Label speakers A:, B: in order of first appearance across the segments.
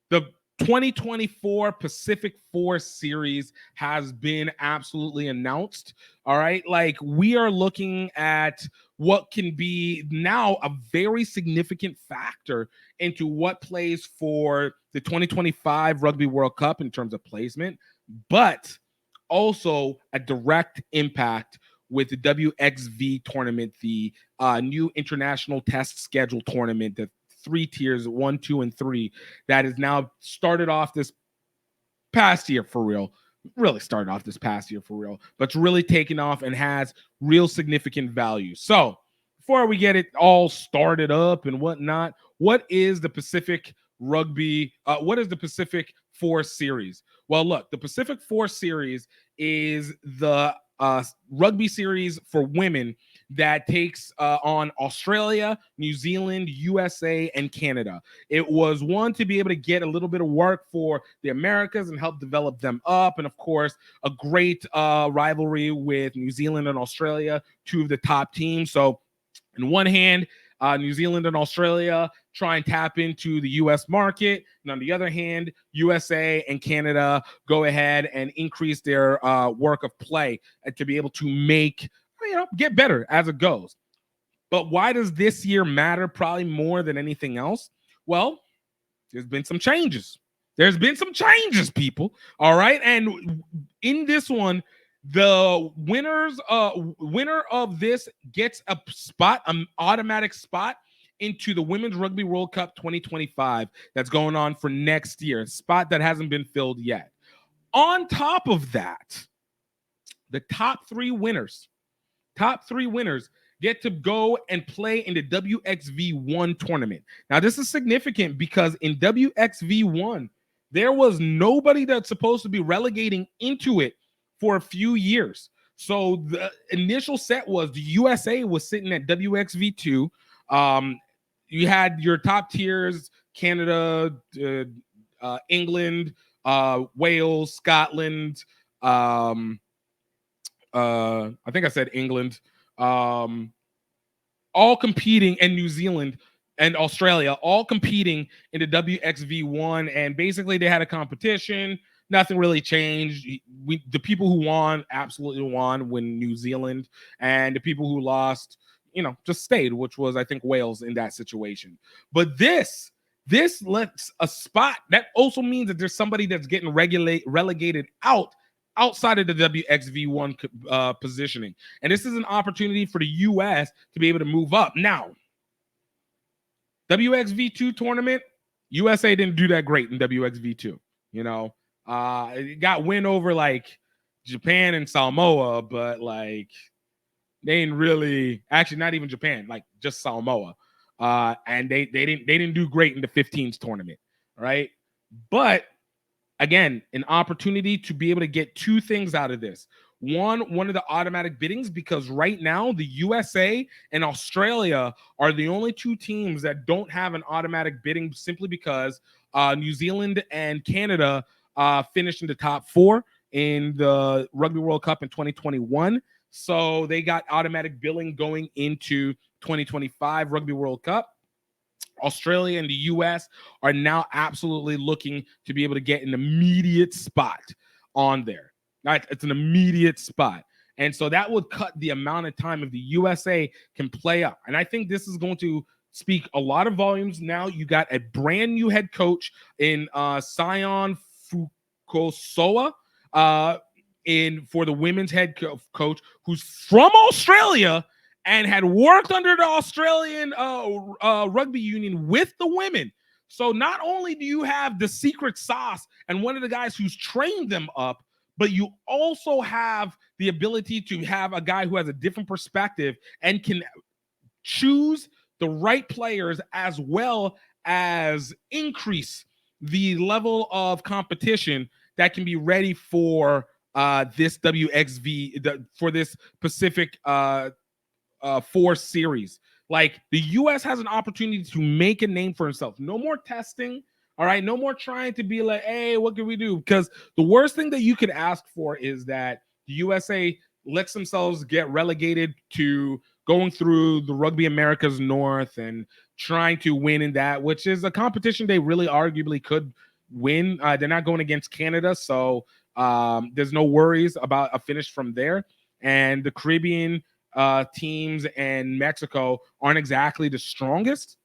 A: The 2024 Pacific Force Series has been absolutely announced. All right. Like, we are looking at what can be now a very significant factor into what plays for the 2025 Rugby World Cup in terms of placement, but also a direct impact with the WXV tournament, the new international test schedule tournament, the 3 tiers, 1, 2, and 3, that is now started off this past year for real. Really started off this past year for real, but it's really taken off and has real significant value. So, before we get it all started up and whatnot, what is the Pacific Rugby? What is the Pacific Force Series? Well, look, the Pacific Force Series is the rugby series for women that takes on Australia, New Zealand, USA, and Canada. It was one to be able to get a little bit of work for the Americas and help develop them up. And of course, a great rivalry with New Zealand and Australia, two of the top teams. So, in one hand, New Zealand and Australia try and tap into the U.S. market. And on the other hand, USA and Canada go ahead and increase their work of play to be able to make, get better as it goes. But why does this year matter probably more than anything else? Well, there's been some changes. There's been some changes, people. All right. And in this one, the winner of this gets a spot, an automatic spot into the Women's Rugby World Cup 2025 that's going on for next year, a spot that hasn't been filled yet. On top of that, the top three winners get to go and play in the WXV1 tournament. Now, this is significant because in WXV1, there was nobody that's supposed to be relegating into it for a few years. So the initial set was the USA was sitting at WXV2. You had your top tiers, Canada, England, Wales, Scotland. I think I said England. All competing, and New Zealand and Australia, all competing in the WXV1. And basically they had a competition. Nothing really changed. The people who won absolutely won when New Zealand, and the people who lost, just stayed, which was, I think, Wales in that situation. But this lets a spot. That also means that there's somebody that's getting relegated outside of the WXV1 positioning. And this is an opportunity for the U.S. to be able to move up. Now, WXV2 tournament, USA didn't do that great in WXV2, it got win over like Japan and Samoa, but like they didn't really, actually not even Japan, like just Samoa. And they didn't do great in the 15s tournament, right? But again, an opportunity to be able to get two things out of this. One of the automatic biddings, because right now the USA and Australia are the only two teams that don't have an automatic bidding, simply because New Zealand and Canada finished in the top 4 in the Rugby World Cup in 2021. So they got automatic billing going into 2025 Rugby World Cup. Australia and the U.S. are now absolutely looking to be able to get an immediate spot on there. Right? It's an immediate spot. And so that would cut the amount of time if the USA can play up. And I think this is going to speak a lot of volumes. Now you got a brand new head coach in Sion Fukusoa for the women's head coach, who's from Australia and had worked under the Australian rugby union with the women. So not only do you have the secret sauce and one of the guys who's trained them up, but you also have the ability to have a guy who has a different perspective and can choose the right players, as well as increase the level of competition that can be ready for this WXV, for this Pacific Force series. Like, the U.S. has an opportunity to make a name for itself. No more testing. All right. No more trying to be like, hey, what can we do? Because the worst thing that you could ask for is that the USA lets themselves get relegated to going through the Rugby Americas North and trying to win in that, which is a competition they really arguably could win. They're not going against Canada, so there's no worries about a finish from there. And the Caribbean teams and Mexico aren't exactly the strongest.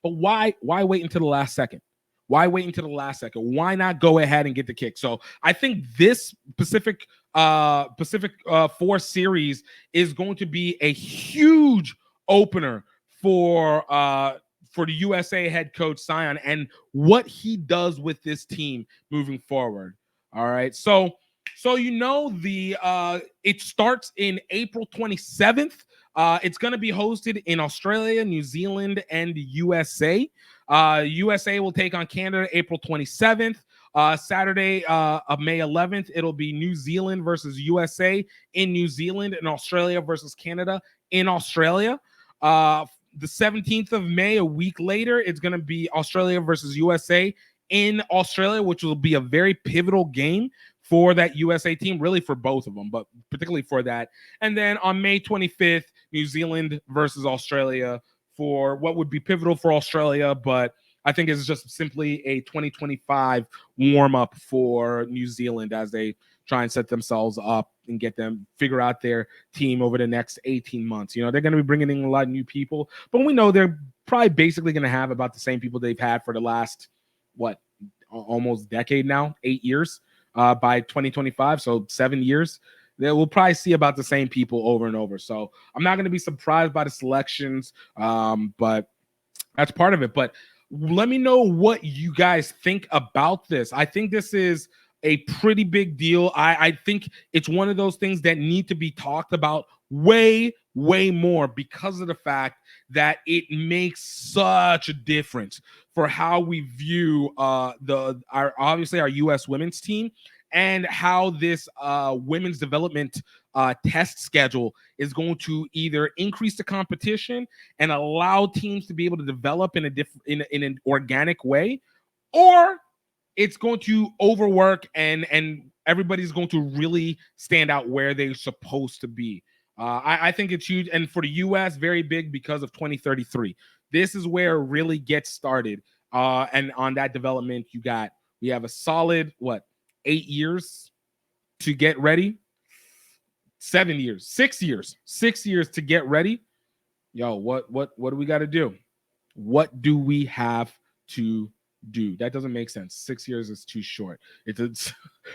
A: But why wait until the last second? Why wait until the last second? Why not go ahead and get the kick? So I think this Pacific 4 series is going to be a huge opener for the USA head coach Sion and what he does with this team moving forward. All right. So it starts in April 27th. It's going to be hosted in Australia, New Zealand, and USA. USA will take on Canada April 27th. Saturday of May 11th, it'll be New Zealand versus USA in New Zealand, and Australia versus Canada in Australia. The 17th of May, a week later, it's going to be Australia versus USA in Australia, which will be a very pivotal game for that USA team, really for both of them, but particularly for that. And then on May 25th, New Zealand versus Australia for what would be pivotal for Australia, but I think it's just simply a 2025 warm-up for New Zealand as they try and set themselves up and get them figure out their team over the next 18 months. You know, they're going to be bringing in a lot of new people, but we know they're probably basically going to have about the same people they've had for the last, almost decade now, 8 years by 2025. So 7 years. We'll probably see about the same people over and over. So I'm not going to be surprised by the selections, but that's part of it. But let me know what you guys think about this. I think this is a pretty big deal. I think it's one of those things that need to be talked about way more because of the fact that it makes such a difference for how we view our U.S. women's team and how this women's development test schedule is going to either increase the competition and allow teams to be able to develop in an organic way, or it's going to overwork and everybody's going to really stand out where they're supposed to be. I think it's huge. And for the U.S., very big because of 2033. This is where it really gets started. And on that development, we have a solid, 8 years to get ready. 7 years, 6 years, 6 years to get ready. Yo, what do we got to do? What do we have to do? That doesn't make sense. 6 years is too short. It's a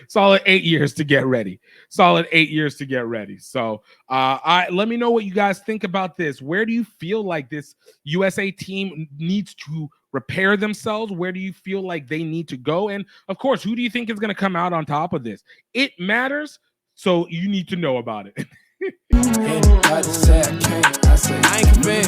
A: solid 8 years to get ready. Solid 8 years to get ready. So let me know what you guys think about this. Where do you feel like this USA team needs to repair themselves? Where do you feel like they need to go? And of course, who do you think is going to come out on top of this? It matters. So you need to know about it.
B: I ain't convinced.